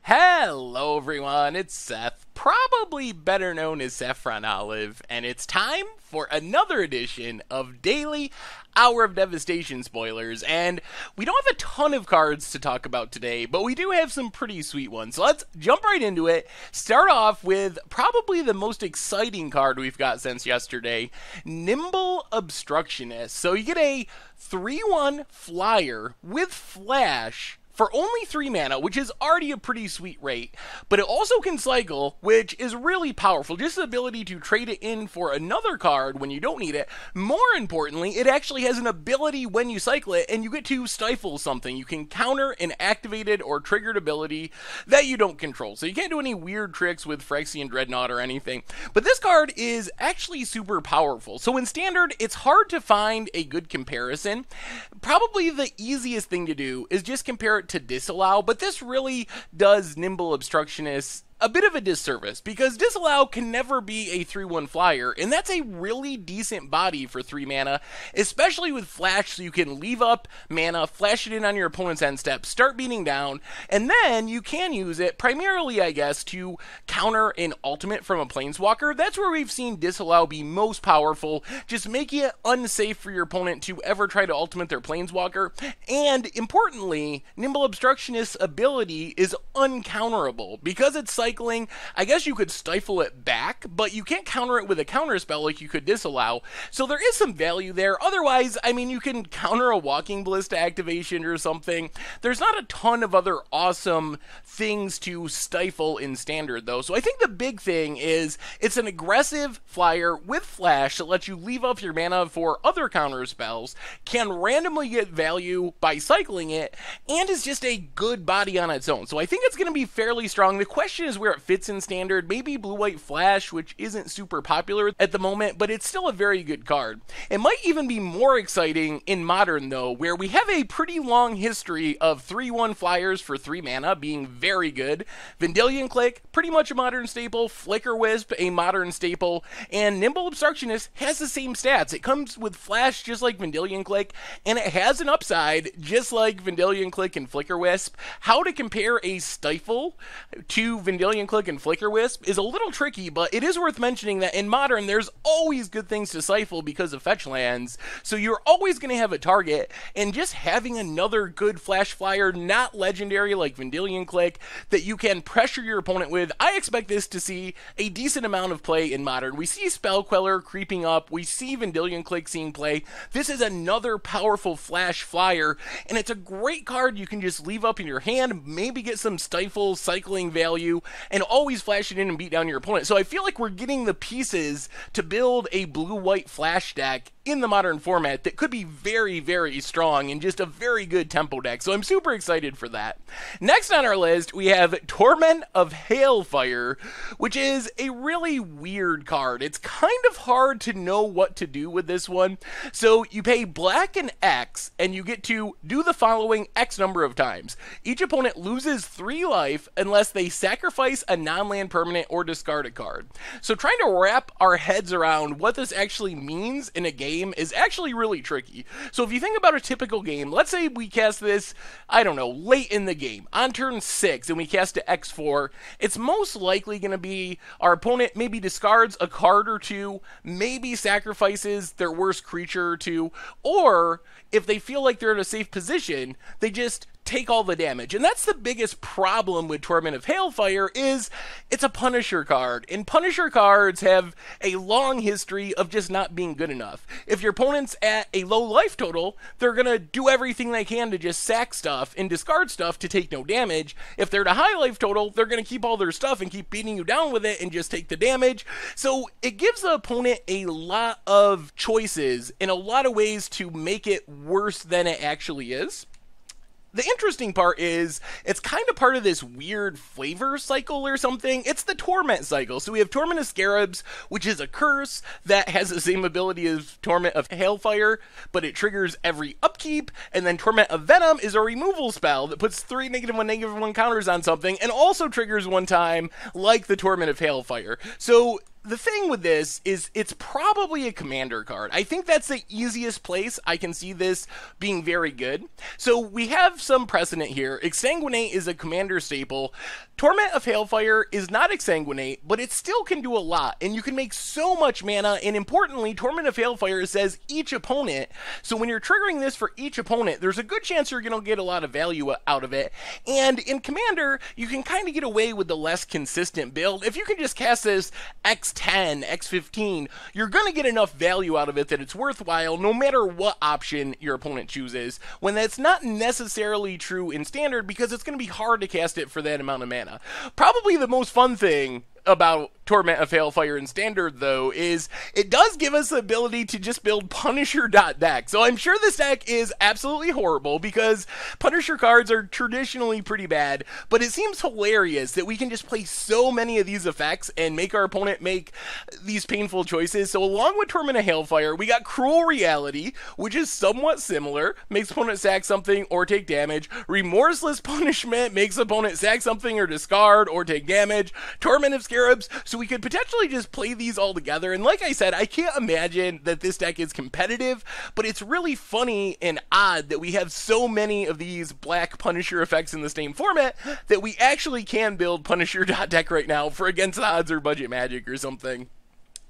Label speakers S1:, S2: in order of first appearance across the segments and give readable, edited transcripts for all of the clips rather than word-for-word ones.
S1: Hello everyone, it's Seth, probably better known as Saffron Olive, and it's time for another edition of Daily Hour of Devastation spoilers, and we don't have a ton of cards to talk about today, but we do have some pretty sweet ones, so let's jump right into it. Start off with probably the most exciting card we've got since yesterday, Nimble Obstructionist. So you get a 3/1 flyer with flash for only 3 mana, which is already a pretty sweet rate, but it also can cycle, which is really powerful. Just the ability to trade it in for another card when you don't need it. More importantly, it actually has an ability when you cycle it, and you get to stifle something. You can counter an activated or triggered ability that you don't control. So you can't do any weird tricks with Phyrexian Dreadnought or anything. But this card is actually super powerful. So in Standard, it's hard to find a good comparison. Probably the easiest thing to do is just compare it to Disallow, but this really does Nimble Obstructionist a bit of a disservice, because Disallow can never be a 3/1 flyer, and that's a really decent body for 3 mana, especially with flash, so you can leave up mana, flash it in on your opponent's end step, start beating down, and then you can use it primarily, I guess, to counter an ultimate from a planeswalker. That's where we've seen Disallow be most powerful, just making it unsafe for your opponent to ever try to ultimate their planeswalker. And importantly, Nimble Obstructionist's ability is uncounterable. Because it's cycling, I guess you could stifle it back, but you can't counter it with a counter spell like you could Disallow. So there is some value there. Otherwise, I mean, you can counter a Walking Ballista activation or something. There's not a ton of other awesome things to stifle in Standard, though. So I think the big thing is it's an aggressive flyer with flash that lets you leave off your mana for other counter spells, can randomly get value by cycling it, and is just a good body on its own. So I think it's going to be fairly strong. The question is where it fits in Standard. Maybe blue-white flash, which isn't super popular at the moment, but it's still a very good card. It might even be more exciting in Modern, though, where we have a pretty long history of 3/1 flyers for 3 mana being very good. Vendilion Click, pretty much a Modern staple. Flicker Wisp, a Modern staple. And Nimble Obstructionist has the same stats. It comes with flash just like Vendilion Click, and it has an upside just like Vendilion Click and Flicker Wisp. How to compare a Stifle to Vendilion Click and Flicker Wisp is a little tricky, but it is worth mentioning that in Modern, there's always good things to Stifle because of fetch lands, so you're always going to have a target, and just having another good flash flyer, not legendary like Vendilion Click, that you can pressure your opponent with, I expect this to see a decent amount of play in Modern. We see Spell Queller creeping up, we see Vendilion Click seeing play. This is another powerful flash flyer, and it's a great card you can just leave up in your hand, maybe get some Stifle cycling value, and always flash it in and beat down your opponent. So I feel like we're getting the pieces to build a blue-white flash deck in the Modern format that could be very, very strong and just a very good tempo deck. So I'm super excited for that. Next on our list, we have Torment of Hellfire, which is a really weird card. It's kind of hard to know what to do with this one. So you pay black and X, and you get to do the following X number of times. Each opponent loses 3 life unless they sacrifice a non-land permanent or discard a card. So trying to wrap our heads around what this actually means in a game is actually really tricky. So if you think about a typical game, let's say we cast this, I don't know, late in the game, on turn 6, and we cast it X4, it's most likely going to be our opponent maybe discards a card or 2, maybe sacrifices their worst creature or 2, or if they feel like they're in a safe position, they just take all the damage. And that's the biggest problem with Torment of Hellfire is it's a Punisher card. And Punisher cards have a long history of just not being good enough. If your opponent's at a low life total, they're going to do everything they can to just sack stuff and discard stuff to take no damage. If they're at a high life total, they're going to keep all their stuff and keep beating you down with it and just take the damage. So it gives the opponent a lot of choices in a lot of ways to make it worse than it actually is. The interesting part is, it's kind of part of this weird flavor cycle or something. It's the Torment cycle. So we have Torment of Scarabs, which is a curse that has the same ability as Torment of Hellfire, but it triggers every upkeep. And then Torment of Venom is a removal spell that puts 3 -1, -1 counters on something, and also triggers one time, like the Torment of Hellfire. So the thing with this is it's probably a commander card. I think that's the easiest place I can see this being very good. So we have some precedent here. Exsanguinate is a commander staple. Torment of Hellfire is not Exsanguinate, but it still can do a lot, and you can make so much mana, and importantly, Torment of Hellfire says each opponent, so when you're triggering this for each opponent, there's a good chance you're going to get a lot of value out of it, and in Commander, you can kind of get away with the less consistent build. If you can just cast this X10, X15, you're going to get enough value out of it that it's worthwhile, no matter what option your opponent chooses, when that's not necessarily true in Standard, because it's going to be hard to cast it for that amount of mana. Probably the most fun thing about Torment of Hellfire in Standard, though, is it does give us the ability to just build Punisher deck. So I'm sure this deck is absolutely horrible because Punisher cards are traditionally pretty bad, but it seems hilarious that we can just play so many of these effects and make our opponent make these painful choices. So along with Torment of Hellfire, we got Cruel Reality, which is somewhat similar, makes opponent sack something or take damage. Remorseless Punishment makes opponent sack something or discard or take damage. Torment of Scarabs, so we could potentially just play these all together, and like I said, I can't imagine that this deck is competitive, but it's really funny and odd that we have so many of these black Punisher effects in the same format that we actually can build Punisher deck right now for Against the Odds or Budget Magic or something.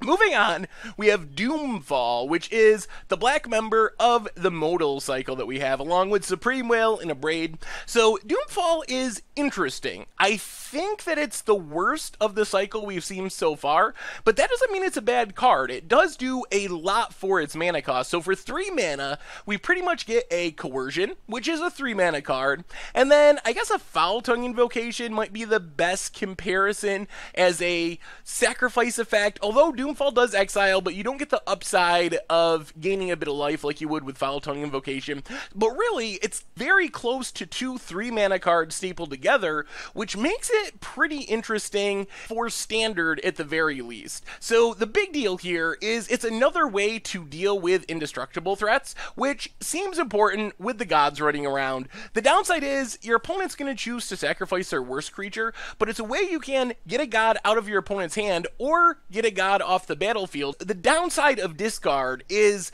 S1: Moving on, we have Doomfall, which is the black member of the modal cycle that we have, along with Supreme Will and Abrade. So Doomfall is interesting. I think that it's the worst of the cycle we've seen so far, but that doesn't mean it's a bad card. It does do a lot for its mana cost. So for 3 mana, we pretty much get a Coercion, which is a 3 mana card, and then I guess a Foul Tongue Invocation might be the best comparison as a sacrifice effect, although Doomfall does exile, but you don't get the upside of gaining a bit of life like you would with Foul Tongue Invocation. But really, it's very close to 2 3-mana cards stapled together, which makes it pretty interesting for Standard at the very least. So the big deal here is it's another way to deal with indestructible threats, which seems important with the gods running around. The downside is your opponent's going to choose to sacrifice their worst creature, but it's a way you can get a god out of your opponent's hand or get a god off the battlefield. The downside of discard is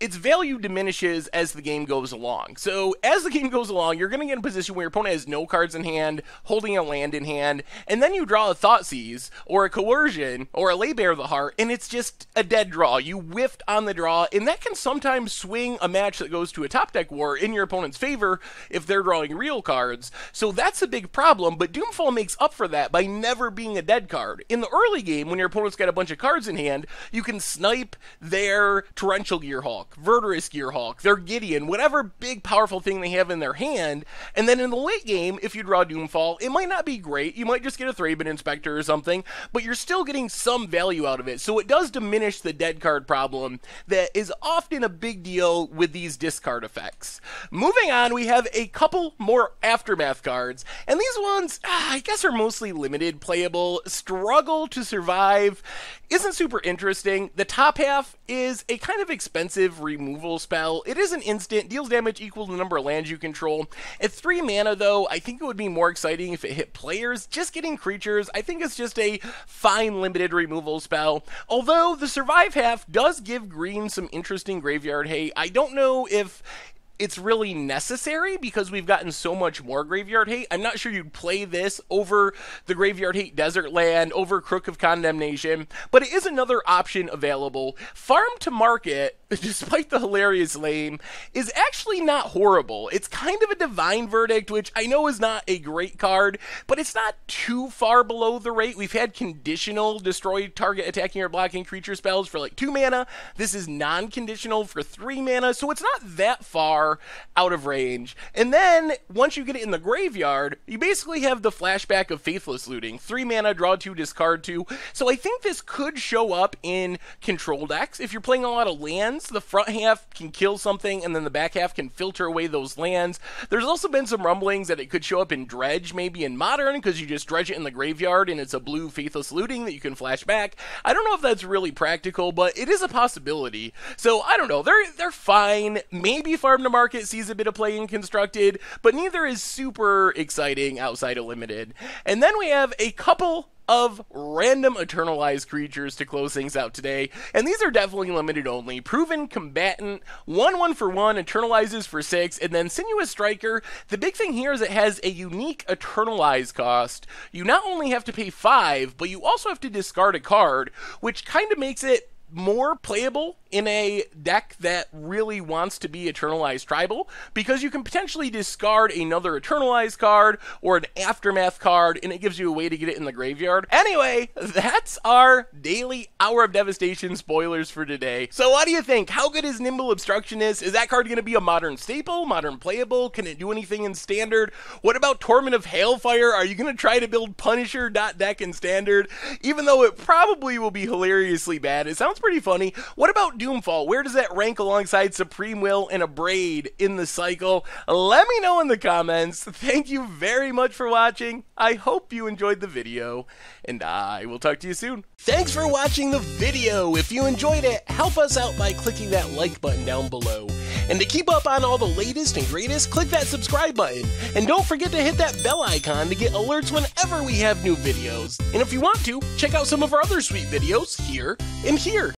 S1: its value diminishes as the game goes along. So as the game goes along, you're going to get in a position where your opponent has no cards in hand, holding a land in hand, and then you draw a Thoughtseize, or a Coercion, or a Lay Bare the Heart, and it's just a dead draw. You whiffed on the draw, and that can sometimes swing a match that goes to a top deck war in your opponent's favor if they're drawing real cards. So that's a big problem, but Doomfall makes up for that by never being a dead card. In the early game, when your opponent's got a bunch of cards in hand, you can snipe their Torrential Gearhulk, Verdurous Gearhulk, their Gideon, whatever big powerful thing they have in their hand, and then in the late game, if you draw Doomfall, it might not be great, you might just get a Thraben Inspector or something, but you're still getting some value out of it, so it does diminish the dead card problem that is often a big deal with these discard effects. Moving on, we have a couple more Aftermath cards, and these ones, I guess are mostly limited playable. Struggle to Survive isn't super interesting. The top half is a kind of expensive removal spell. It is an instant, deals damage equal to the number of lands you control. At 3 mana though, I think it would be more exciting if it hit players. Just getting creatures, I think it's just a fine limited removal spell. Although the Survive half does give green some interesting graveyard hate. I don't know if it's really necessary because we've gotten so much more Graveyard Hate. I'm not sure you'd play this over the Graveyard Hate Desert Land, over Crook of Condemnation, but it is another option available. Farm to Market, despite the hilarious name, is actually not horrible. It's kind of a Divine Verdict, which I know is not a great card, but it's not too far below the rate. We've had conditional destroy target attacking or blocking creature spells for like 2 mana. This is non-conditional for 3 mana, so it's not that far out of range. And then once you get it in the graveyard, you basically have the flashback of Faithless Looting. 3 mana, draw 2, discard 2. So I think this could show up in control decks. If you're playing a lot of lands, the front half can kill something and then the back half can filter away those lands. There's also been some rumblings that it could show up in Dredge, maybe in Modern, because you just dredge it in the graveyard and it's a blue Faithless Looting that you can flash back. I don't know if that's really practical, but it is a possibility. So I don't know, they're fine. Maybe Farm to Market sees a bit of play in Constructed, but neither is super exciting outside of Limited. And then we have a couple of random eternalized creatures to close things out today, and these are definitely limited only. Proven Combatant, 1/1 for 1, eternalizes for 6, and then Sinuous Striker. The big thing here is it has a unique eternalize cost. You not only have to pay 5, but you also have to discard a card, which kind of makes it more playable in a deck that really wants to be Eternalized Tribal, because you can potentially discard another Eternalized card or an Aftermath card, and it gives you a way to get it in the graveyard. Anyway, that's our daily Hour of Devastation spoilers for today. So what do you think? How good is Nimble Obstructionist? Is that card going to be a modern staple, modern playable? Can it do anything in Standard? What about Torment of Hellfire? Are you going to try to build Punisher deck in Standard? Even though it probably will be hilariously bad, it sounds pretty funny. What about Doomfall? Where does that rank alongside Supreme Will and Abrade in the cycle? Let me know in the comments. Thank you very much for watching. I hope you enjoyed the video, and I will talk to you soon. Thanks for watching the video. If you enjoyed it, help us out by clicking that like button down below. And to keep up on all the latest and greatest, click that subscribe button. And don't forget to hit that bell icon to get alerts whenever we have new videos. And if you want to, check out some of our other sweet videos here and here.